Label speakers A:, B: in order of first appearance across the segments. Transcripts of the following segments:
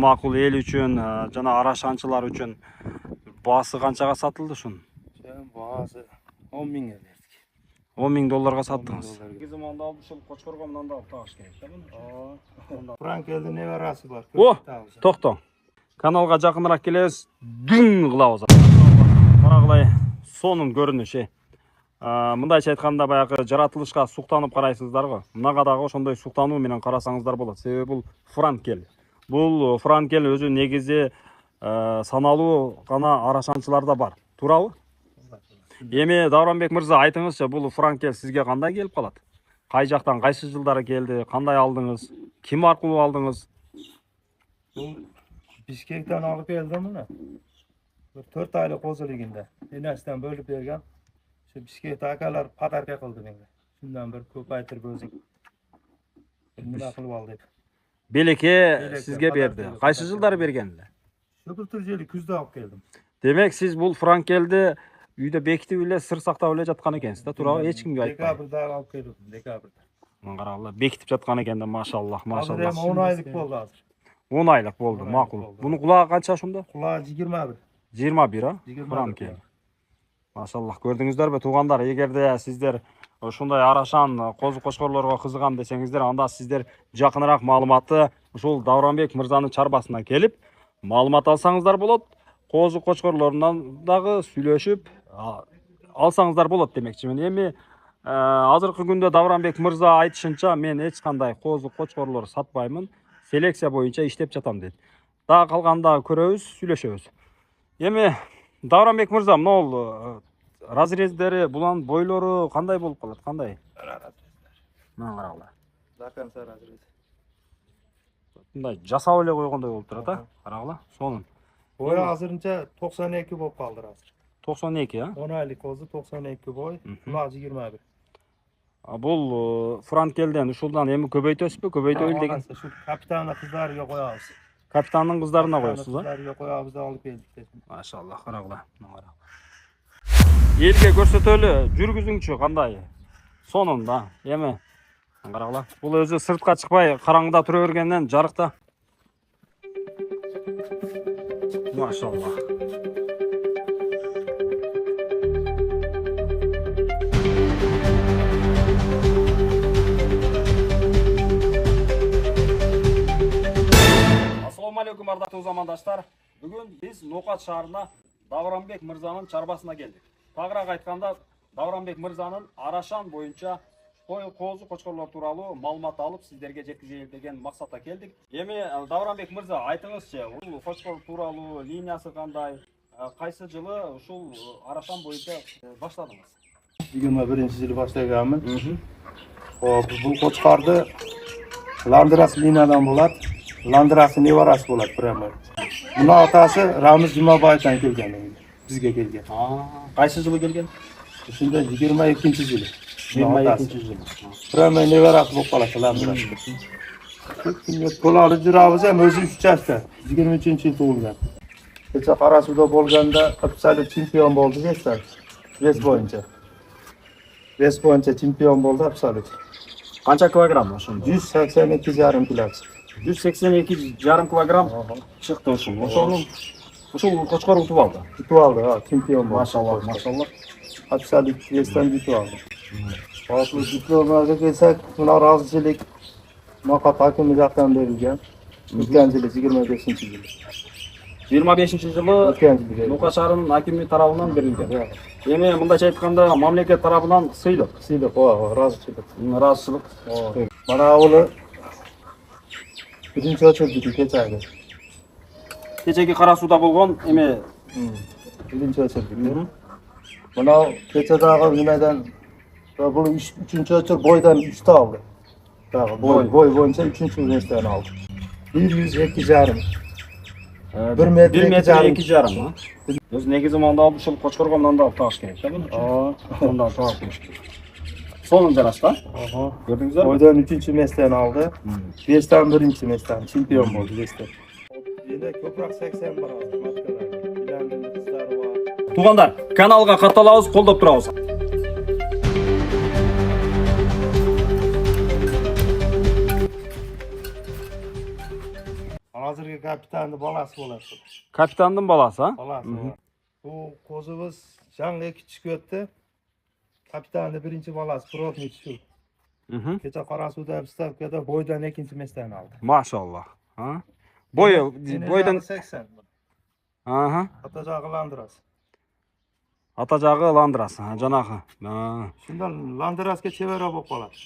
A: Makul el üçün, жана арашанчылар üçün баасы канчага сатылды шун?
B: Баасы 10 миңге бердик.
A: 10 миң долларга саттыңыз.
B: Негизи мында ушул Кочкорго мындан да тагыш керек. Франкелдин неберасы бар.
A: О, токтоң. Каналга жакыныраак келебиз. Дүң кылабыз. Карагылай сонун көрүнүшү. Мындайча айтканда баягы жаратылышка суктанып карайсыздар го. Мынага дагы ошондой суктануу менен карасаңыздар болот. Себеби бул франкел. Бул франкел өзү негизи саналуу гана арашанчыларда бар. Туурабы? Эми Давранбек мырза айтыңызчы, бул франкел сизге кандай келип калат? Кай жактан, кайсы жылдары келди? Кандай алдыңыз? Ким аркылуу алдыңыз?
B: Бул Бишкектен алып келдим мына. 4 айлык козулугунда. Энесинен бөлүп берген. Şu Bishkek'te akalar padarka kıldı beni. Şundan bir köp aytırıp özüm. Mına kılıp aldı.
A: Белекке сизге берди. Кайсы жылдары бергенле?
B: Şöpürtür жели күздө алып келдим.
A: Демек сиз бул франкелди үйдө бекитип эле сыр сактап эле жаткан экенсиз да, туурабы? Эч кимге айтпай.
B: Декабрда алып келдим, декабрда.
A: Карагыла, бекитип жаткан экен да, машаллах, машаллах.
B: Азыр 10 айлык болду азыр.
A: 10 айлык болду, макул. Бунун кулагы канча ошондо?
B: Кулагы 21.
A: 21, а? Франкел. Машаллах, көрдүңүздөрбү туугандар, эгерде сиздер ушундай арашан козу кочкорлорго кызыгам десеңиздер, анда сиздер жакыныраак маалыматты ушул Давранбек мырзанын чарбасына келип маалымат алсаңыздар болот. Козу кочкорлорунан дагы сүйлөшүп алсаңыздар болот демекчимин. Эми азыркы күндө Давранбек мырза айтышынча, мен эч кандай козу кочкорлор сатпаймын, селекция боюнча иштеп жатам дейт. Дагы калганда көрөбүз, сүйлөшөбүз. Эми Давранбек мырза, могул разрездери, булан бойлору кандай болуп калат? Кандай? Мына карагыла.
B: До конца разрез.
A: Мындай жасап эле койгондой болуп турат, а? Карагыла, сонун.
B: Boyu azırınca 92 bop kaldır hazır.
A: 92, а?
B: 10 aylık kozu 92 boy, kulağı 21.
A: Бул франкелден ушулдан эми көбөйтөсүзбү? Көбөйтөлү деген.
B: Şu kapitana kızlarıyla koyarız.
A: Капитандын кыздарына коесуз, а?
B: Kızlarıyla koyarız da alıp geldik.
A: Машаллах, карагыла. Элге көрсөтөлү, жүргүзүңчү кандай? Сонун да, эми. Карагыла. Бул өзү сыртка чыкпай, караңгыда тура бергенден жарыкта. Машаллах. Assalamu alaikum ардактуу замандаштар. Бүгүн биз Нокат шаарына Давранбек мырзанын чарбасына келдик. Тагыраак айтканда, Давранбек мырзанын арашан боюнча козу кочкорлор тууралуу маалымат алып сиздерге жеткизели деген максатта келдик. Эми Давранбек мырза, айтыңызчы, бул кочкор тууралуу линиясы кандай? Кайсы жылы ушул арашан боюнча баштадыңыз?
B: 21-жылы баштаганмын. Бул кочкарды Ландрас линиядан болот. Ландрасы неварасы болот прямо. Мына атасы Рамиз Жумабаевдан келген, бизге келген.
A: Кайсы жылы келген?
B: Ушунда 22-жылы.
A: 22-жылы.
B: Prema nevarasi bo'lib qoladi Landrasda. Qo'lali juramiz ham o'zi 3 yoshda, 23-yil tug'ilgan. Kecha Qarasuvda bo'lganda absolut chempion bo'ldi desam. Ves bo'yicha chempion bo'ldi absolut.
A: Qancha kilogramm o'shunda?
B: 182,5 kg.
A: 182,5 kilogramm chiqdi o'shul. O'shul qo'chqor utib oldi.
B: Yutib oldi, ha, chempion bo'ldi.
A: Maşallah, maşallah.
B: Absolut vesdan yutib oldi. Hozir diplomaga kelsak, buna rozichilik Noqat hokimi yoqdan berilgan. O'tgan yili 25-yili.
A: 25-жылы Noqat шаарынын hokimi тарабынан берилген. Эми мындайча айтканда, мамлекет тарабынан сыйлык,
B: rozichilik.
A: Rozichilik.
B: Mana uni birinchi ochildi kechagi.
A: Kechagi Qarasuvda bo'lgan, эми
B: birinchi ochildi. Mana kechadagi nimadan bu 3-chi boydan 3 ta oldi. Boy bo'yicha 3-chi oldi. 102,5. 1 metr
A: 2,5. O'zi negizi manda olib, ушул qo'chqorga manda olib tag'ish kerak. Manda tag'ish. Sonun jarashda. Gördüңүздөр?
B: Boydan 3-chi oldi. Vesdan 1-chi chempion bo'ldi Vesdan. Yana ko'proq 80 bor hozir matkalar. Bilandin qizlari bor.
A: Туугандар, каналга катталабыз, колдоп турабыз.
B: Hozirgi kapitanning bolasi bo'ladi.
A: Kapitanning bolasi, ha?
B: Bolasi. Bu qo'zimiz jangga kichik o'tdi. Kapitanning birinchi bolasi Protnik shu. Kecha Qorasuvda stavkada bo'ydan ikkinchi mesdan oldi.
A: Mashalloh. Ha? Bo'ydan
B: 80.
A: Aha.
B: Atajog'i Landras.
A: Atajog'i Landras, janaqa.
B: Shundan Landrasga chevara bo'lib qoladi.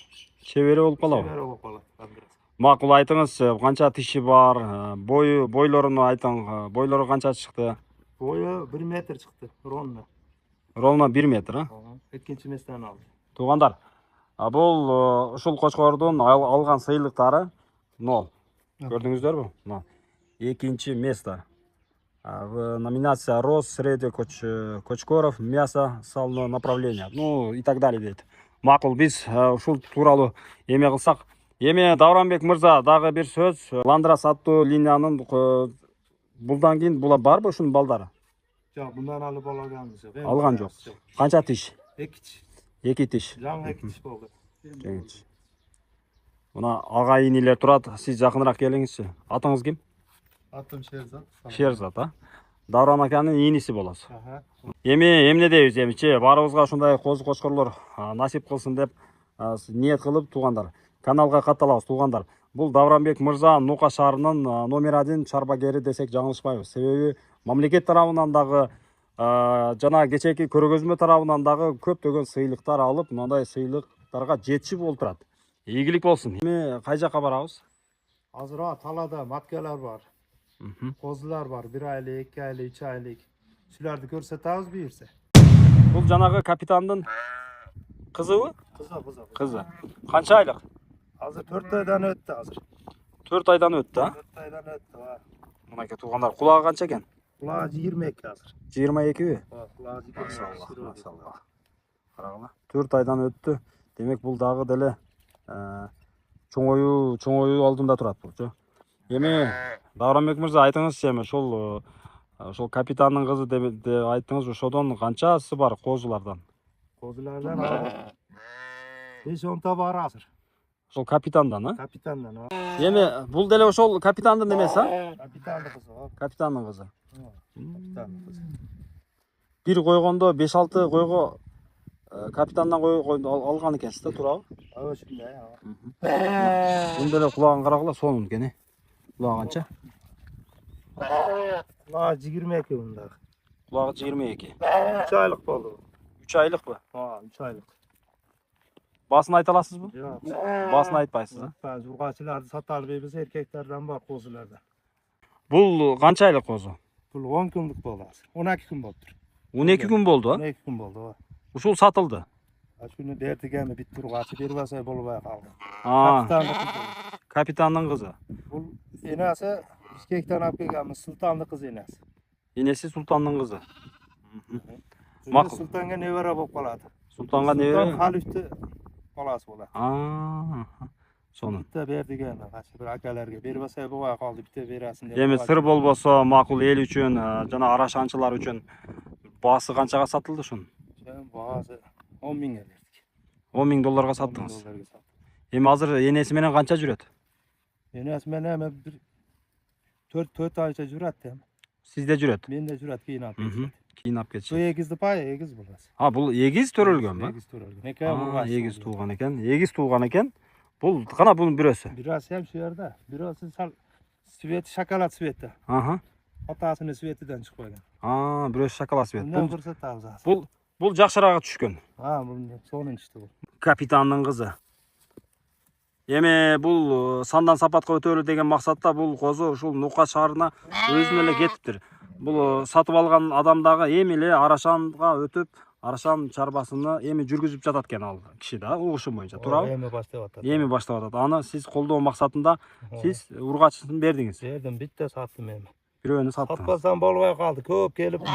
A: Chevara bo'lib qoladi.
B: Chevara bo'lib qoladi Landras.
A: Ma'qul, aytingiz, qancha tishi bor, bo'ylarini ayting, bo'ylari qancha chiqdi?
B: Bo'yi 1 metr chiqdi, rovna.
A: Rovna 1 metr, ha?
B: Ikkinchi mesdan oldi.
A: Tug'anlar, bu ushul Qo'chqordan olgan sıylıkları 0. Gördünüzler mi? 0. Ikkinchi место. Номинация Рос, Среди Qo'chqorov, мясо, сало, направление. Ну и так далее deydi. Ma'qul, biz ушул тууралуу эме кылсак, эми Davronbek Mirza дагы bir сөз, Landras аттуу линиянын булдан кийин була барбы ушунун балдары?
B: Yo'q, bundan olib olganmiz yo'q.
A: Algan yo'q. Qancha tish? 2 tish.
B: Жаңы 2 tish bo'ldi.
A: Buna ağa iniler turadi. Siz yaqinroq kelingizchi. Atыңыз kim?
B: Atım Sherzod.
A: Sherzod, ha? Davron akaning inisi bo'lasiz. Emne deymiz emichi, baribizga shunday qo'zi qo'chqorlar nasib qilsin deb niyat qilib tug'anlar. Kanalga qatalabыз tug'anlar. Bu Davronbek Mirza Nuqa shahrining номер 1 чарбагери desek жаңылышпайбыз. Себеби мамлекет тарабынан дагы жана кечеки көргөзмө тарабынан дагы көптөгөн сыйлыктар алып, мындай сыйлыктарга жетишип олтурат. Ийгилик болсун. Эми кай жакка барабыз?
B: Азыр талада маткалар бар. Qo'zilar бар. 1 oylik, 2 oylik, 3 oylik. Shularni ko'rsatamiz buyursa.
A: Бул жанагы капитандын кызыбы? Кызы. Канча айлык?
B: Азыр 4 oydan o'tdi азыр.
A: 4 aydan o'tdi, ha?
B: 4 oydan o'tdi, va.
A: Мынакей туугандар, кулагы канча экен?
B: Кулагы 22 азыр.
A: 22 бі?
B: Кулагы 22.
A: Машалла. Карагыла. 4 aydan o'tdi. Демек бул дагы деле чоңоюу алдында турат бул. Эми Davronbek Mirza, айтыңызчы, эми ошол капитандын кызы деп айттыңыз, ошодон канчасы бар козулардан?
B: Qo'zilardan 5-10 ta бар азыр.
A: Ошол капитандан, а?
B: Kapitandan.
A: Эми бул деле ошол капитандын эмеси, а?
B: Kapitanның кызы.
A: Капитандын кызы.
B: Kapitanның кызы.
A: Бир койгондо 5-6 койго капитандан алган экенсиз да, туурабы?
B: Ошундай.
A: Бул деле кулагын карагыла, сонун экен, э? Кулагы канча?
B: Кулагы 22 мында.
A: Кулагы 22.
B: 3 oylik bo'ldi.
A: 3 айлыкпы?
B: 3 oylik.
A: Басын айта аласызбы?
B: Yo'q.
A: Басын айтпайсыз, а?
B: Ba'zi urg'achilarni sotalib biz erkaklardan bor qo'zilarda.
A: Бул канча айлык козу?
B: Bul 10 kunlik bo'ldi hozir. 12 kun bo'ldi.
A: 12 kun болду, а?
B: 12 kun bo'ldi.
A: Ушул сатылды.
B: Shuni berdigami bitta urg'achi bermasa bo'lmay qoldi.
A: Капитандын кызы.
B: Bu enasi Bishkekdan olib kelganmiz, sultonning qizi enasi.
A: Enesi Sultandын кызы.
B: Ma'qul. Sultonga nevara bo'lib qoladi.
A: Sultonga nevara?
B: Sulton Xalifni bolasi bo'ladi.
A: Сонун.
B: Bitta berdigami, qancha bir akalarga bermasa bo'lmay qoldi, bitta berasin deb.
A: Эми сыр болбосо, макул эл үчүн, жана арашанчылар үчүн баасы канчага сатылды ушун?
B: Баасы 10 mingga berdik.
A: 10 ming долларга саттыңыз. Эми азыр энеси менен канча жүрөт?
B: Enasi menен bir 4 oycha juradi.
A: Sizde жүрөт?
B: Menda juradi, keyin olib.
A: Кийин алып кетиши.
B: Bu egizni pay, egiz bo'ladi.
A: Бул эгиз төрөлгөнбү?
B: Egiz төрөлгөн. Ekan
A: эгиз туулган экен. Эгиз туулган экен. Бул кана бунун бирөөсү?
B: Birasi ham shu yerda. Birasi sal svet, shokolad sveti. Otasini svetidan chiqib qolgan.
A: Бирөөсү шоколад свет.
B: Bundan ko'rsatamiz hozir.
A: Бул жакшыраагы түшкөн.
B: Bunda sonunchisi bu.
A: Капитандын кызы. Эми бул сандан сапатка өтөлү деген максатта бул козу ушул Нука шаарына өзүнө эле кетиптир. Бул сатып алган адам дагы эми эле Арашанга өтүп, Арашан чарбасыны эми жүргүзүп жатат экен ал киши да, угушум боюнча, туурабы?
B: Эми баштап атат.
A: Эми баштап атат. Аны сиз колдоо максатында сиз ургачысын бердиңиз.
B: Berdim, bitta sаттым эми.
A: Бирөөнү саттым.
B: Сатпасам болбой калды. Көп келип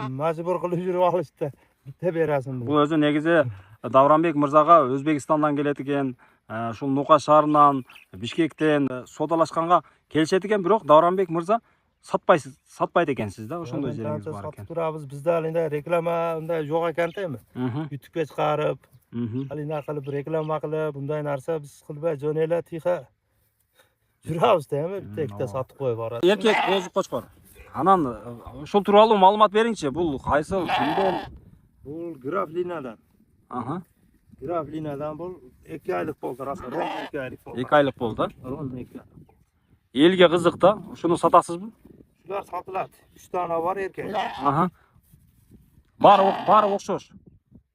B: мажбур кылып жүрүп алышты. Bitta berasin.
A: Бул өзү негизи Davronbek Мырзага Өзбекстандан келет экен, ушул Нука шаарынан, Бишкектен содалашканга келишет экен, бирок Davronbek Мырза сатпайт экенсиз да, ошондой жериңиз бар экен.
B: Сатып турабыз, бизде ал реклама мындай жок экен теми. YouTube'га чыгарып, ал кылып реклама кылып, мындай нарса биз кылбай жөн эле тиха Жүрabыз deymi? Tekte
A: ооба.
B: satып koyup барат.
A: Эркек козу кочкор. Анан ушул тууралуу маалымат бериңчи. Бул кайсыл, кимден?
B: Бул Графлинадан.
A: Аха.
B: Графлинадан бул 2 айлык болду, раса. 2 айлык болду.
A: 2 айлык болду.
B: 12.
A: Элге кызык да. Ушуну сатасызбы?
B: Şular satılат. 3 tane var erkek.
A: Аха. Баары окшош.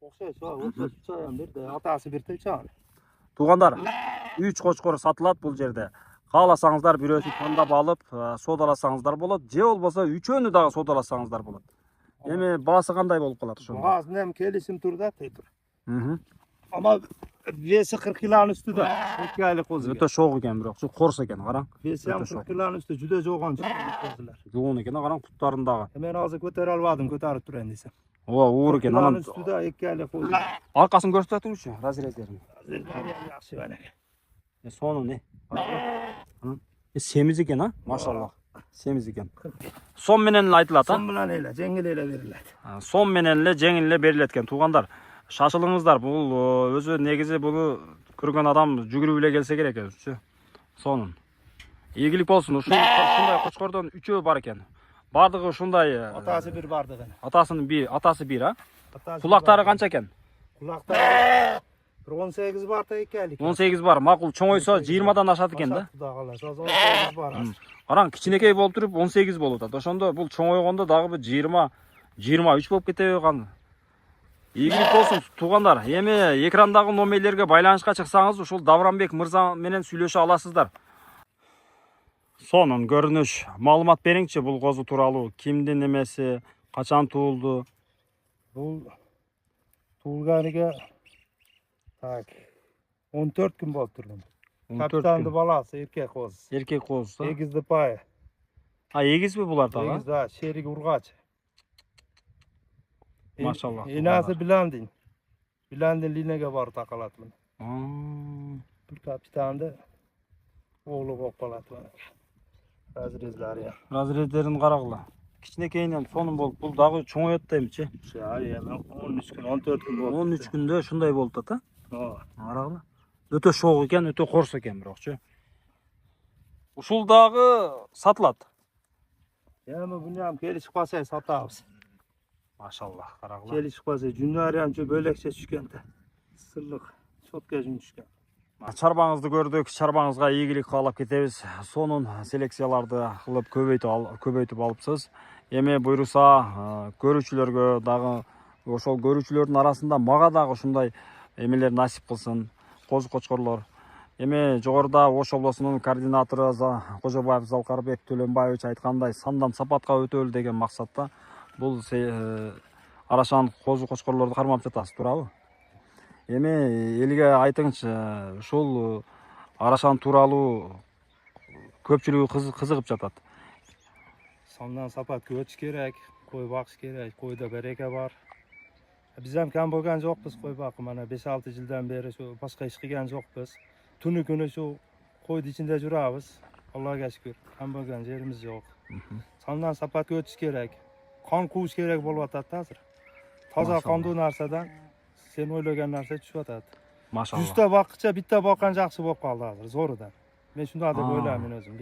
B: Okşay şu an. Uçayan bir de atası bir de uçayan.
A: Туугандар, 3 кочкор сатылат бул жерде. Кааласаңыздар бирөөсүн тандап алып, содаласаңыздар болот. Же болбосо үчөөнү дагы содаласаңыздар болот. Эми баасы кандай болуп калат ошондо?
B: Bazı nem kelisim turda teytur.
A: Мхм.
B: Ama vesi 40 kilonun üstüde. 2 aylık kozu.
A: Өтө шоқ экен, бирок şu корс экен, караң.
B: Vesi hem 40 kilonun üstü juda joğan kozular.
A: Жуун экен, караң путтарындагы.
B: Hemen ağzı көтөр almadım, көтөрүp турайын десем.
A: Ооба, уур экен.
B: Kilonun
A: Анан
B: üstüde 2 aylık kozu.
A: аркасын көрсөтүңүзчү, разрезерин.
B: Yaxşı bana.
A: Сону не? Semiz экен, а? Машалла. Semiz экен. Сом менен эле айтылат, а?
B: Son bilen eyle, жеңил эле берилет.
A: Сом менен эле жеңил эле берилет экен. Туугандар, шашылыңыздар. Бул өзү негизи буну көргөн адам жүгүрүп эле келсе керек өзүчү. Сонун. Ийгилик болсун. Ушундай кочкордон 3өө бар экен. Бардыгы ушундай.
B: Atası bir vardı gene.
A: Атасы бир, а?
B: Atası
A: Кулактары
B: bir vardı.
A: канча экен?
B: Kulakları 18 var da 2 aylık.
A: 18 бар. Макул чоңойсо 20дан ашат экен да.
B: 18 var.
A: Караң, кичинекей болуп туруп 18 болуп атат. Ошондо бул чоңойгондо дагы бир 23 болуп кетеби кан. Ийгилик болсун туугандар. Эми экрандагы номерлерге байланышка чыксаңыз, ушул Давранбек мырза менен сүйлөшө аласыздар. Сонун көрүнүш, маалымат бериңчи бул козу тууралуу. Кимдин эмеси, качан туулду?
B: Bu Tuğgani'ye tak 14 gün bozdurdum.
A: 14
B: Kapitandı
A: күн.
B: balası erkek koz.
A: Эркек козусу.
B: Egizdi payı.
A: Эгизби булар дагы?
B: Egiz daha şerik urgaç.
A: Maşallah.
B: İnası Bilandin. Bilandin linege var takalat bunu. Bir kapitandı oğlu kokpalat bunu. Razrezler ya.
A: Разрездерин карагыла. Кичинекейинен сонун болуп, бул дагы чоңоет да эмчи.
B: Şey 13 gün 14 gün oldu.
A: 13 күндө ушундай болуп атат, а?
B: Ha.
A: Карагыла. Өтө шоқ экен, өтө корс экен бирокчу. Ушул дагы сатылат.
B: Yani bunu hem gelişip kalsayı satabız.
A: Машаллах, карагыла.
B: Gelişip kalsayı cünnariyançı bölekçe düşkende. Sırlık. Çok gezin düşken.
A: Чарбаңызды көрдүк, чарбаңызга ийгилик каалап кетебиз. Сонун селекцияларды кылып көбөйтүп алыпсыз. Эми буйруса көрүүчүлөргө дагы ошол көрүүчүлөрдүн арасында мага дагы ушундай эмелер насип кылсын. Козу кочкорлор. Эми жогоруда Ош облусунун координатору Кожобаев Залкарбек Төлөнбаевич айткандай сандан сапатка өтөлү деген максатта бул арашан козу кочкорлорду кармап жатасыз, туурабы? Эми элге айтыңызчы, ушул арашан тууралуу көпчүлүгү кызыгып жатат.
B: Sandan sapat göç gerek, koy bakış gerek, koyda bereke var. Biz hem kan boğan jokpuz koy bakım, ana 5-6 yıldan beri şu başka iş kılgan jokpuz. Tünü günü şu koydu içinde jurabız. Allah'a şükür, kan boğan yerimiz yok. Sandan sapat göç gerek, kan kuş gerek bolup atat hazır. Taza kandığı narsadan sen oylagan narsa tushib atadi.
A: Maşallah.
B: 100 ta boqqicha bitta boqqan yaxshi bo'lib qoldi hozir zo'ridan. Men shunday deb o'ylayman o'zim.